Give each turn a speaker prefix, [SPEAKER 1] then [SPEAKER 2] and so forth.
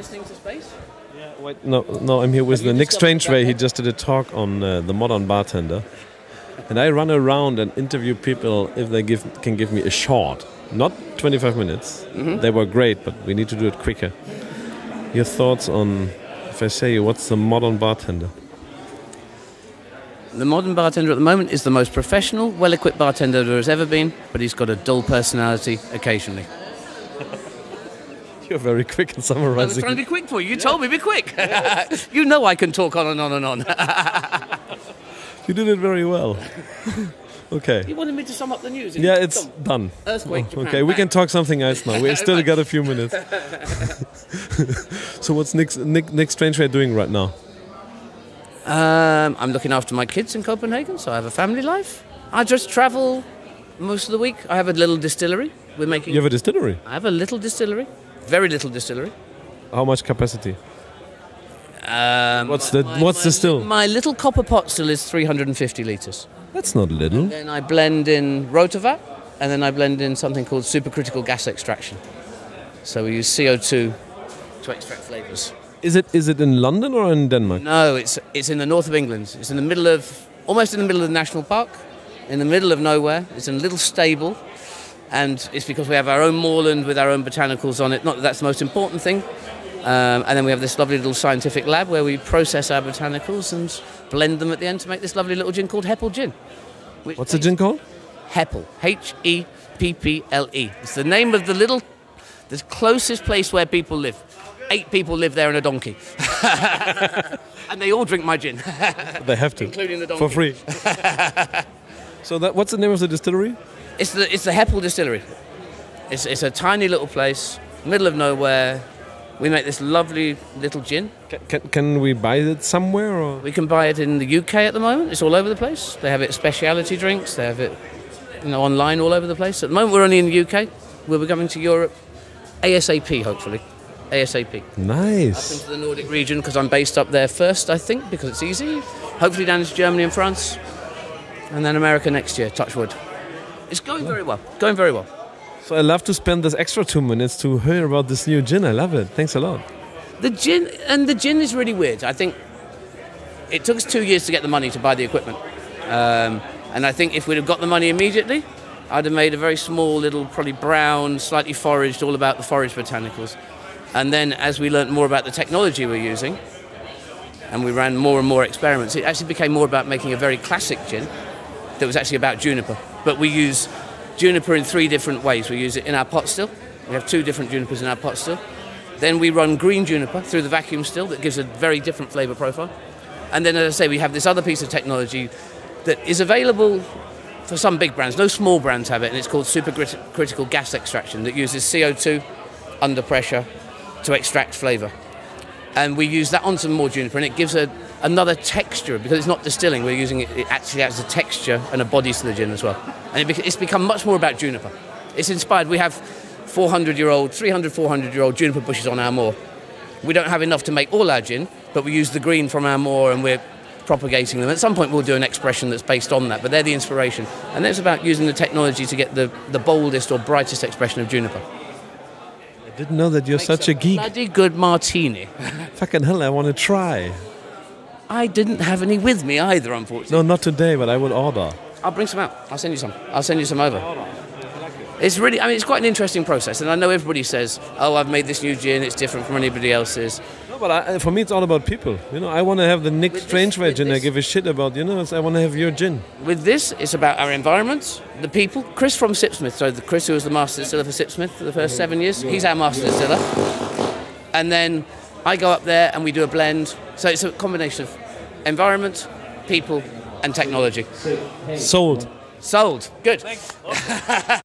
[SPEAKER 1] listening to Space?
[SPEAKER 2] Yeah, wait, no, I'm here with the Nick Strangeway. He just did a talk on the modern bartender. And I run around and interview people if they can give me a short. Not 25 minutes. Mm-hmm. They were great, but we need to do it quicker. Your thoughts on, if I say, what's the modern bartender?
[SPEAKER 1] The modern bartender at the moment is the most professional, well-equipped bartender there has ever been, but he's got a dull personality occasionally.
[SPEAKER 2] You're very quick in summarizing.
[SPEAKER 1] I was trying to be quick for you. You told me to be quick. You know I can talk on and on and on.
[SPEAKER 2] You did it very well. Okay.
[SPEAKER 1] You wanted me to sum up the news?
[SPEAKER 2] Yeah, it's done.
[SPEAKER 1] Earthquake, Japan.
[SPEAKER 2] Okay, we can talk something else now. We still got a few minutes. So what's Nick Strangeway doing right now?
[SPEAKER 1] I'm looking after my kids in Copenhagen, so I have a family life. I just travel most of the week. I have a little distillery. We're making.
[SPEAKER 2] You have a distillery?
[SPEAKER 1] I have a little distillery. Very little distillery.
[SPEAKER 2] How much capacity? What's the still?
[SPEAKER 1] My little copper pot still is 350 litres.
[SPEAKER 2] That's not little.
[SPEAKER 1] And then I blend in rotovat, and then I blend in something called supercritical gas extraction. So we use CO2 to extract flavours.
[SPEAKER 2] Is it in London or in Denmark?
[SPEAKER 1] No, it's in the north of England. It's in the middle of, almost in the middle of the national park, in the middle of nowhere. It's in a little stable, and it's because we have our own moorland with our own botanicals on it. Not that that's the most important thing. And then we have this lovely little scientific lab where we process our botanicals and blend them at the end to make this lovely little gin called Heppel Gin.
[SPEAKER 2] What's the gin called?
[SPEAKER 1] Heppel. H-E-P-P-L-E. It's the name of the closest place where people live. 8 people live there and a donkey. And they all drink my gin.
[SPEAKER 2] They have to.
[SPEAKER 1] Including the donkey.
[SPEAKER 2] For free. So what's the name of the distillery?
[SPEAKER 1] It's the Heppel Distillery. It's a tiny little place, middle of nowhere. We make this lovely little gin.
[SPEAKER 2] Can we buy it somewhere? Or?
[SPEAKER 1] We can buy it in the UK at the moment. It's all over the place. They have it speciality drinks. They have it online all over the place. At the moment we're only in the UK. We'll be coming to Europe ASAP, hopefully. ASAP.
[SPEAKER 2] Nice.
[SPEAKER 1] Up into the Nordic region because I'm based up there first, I think, because it's easy. Hopefully down into Germany and France. And then America next year, touch wood. It's going very well. Going very well.
[SPEAKER 2] So I love to spend this extra 2 minutes to hear about this new gin. I love it. Thanks a lot.
[SPEAKER 1] The gin is really weird. I think it took us 2 years to get the money to buy the equipment. And I think if we'd have got the money immediately, I'd have made a very small little, probably brown, slightly foraged, all about the forage botanicals. And then as we learnt more about the technology we're using, and we ran more and more experiments, it actually became more about making a very classic gin that was actually about juniper. But we use juniper in 3 different ways. We use it in our pot still. We have 2 different junipers in our pot still. Then we run green juniper through the vacuum still that gives a very different flavour profile. And then, as I say, we have this other piece of technology that is available for some big brands. No small brands have it, and it's called supercritical gas extraction that uses CO2 under pressure to extract flavour. And we use that on some more juniper, and it gives another texture. Because it's not distilling, we're using it actually as a texture and a body to the gin as well. And it's become much more about juniper. It's inspired. We have 400-year-old, 300, 400-year-old juniper bushes on our moor. We don't have enough to make all our gin, but we use the green from our moor and we're propagating them. At some point we'll do an expression that's based on that, but they're the inspiration. And it's about using the technology to get the boldest or brightest expression of juniper.
[SPEAKER 2] I didn't know that you're such a geek.
[SPEAKER 1] Bloody good martini.
[SPEAKER 2] Fucking hell, I want to try.
[SPEAKER 1] I didn't have any with me either, unfortunately.
[SPEAKER 2] No, not today, but I will order.
[SPEAKER 1] I'll bring some out. I'll send you some. I'll send you some over. It's really, it's quite an interesting process, and I know everybody says, oh, I've made this new gin, it's different from anybody else's.
[SPEAKER 2] No, but for me it's all about people. I want to have the Nick Strangeway gin. I give a shit about, I want to have your gin.
[SPEAKER 1] With this, it's about our environment, the people. Chris from Sipsmith, so Chris who was the master distiller for Sipsmith for the first 7 years, he's our master distiller. And then I go up there and we do a blend. So it's a combination of environment, people, and technology.
[SPEAKER 2] Sold.
[SPEAKER 1] Sold. Good. Thanks.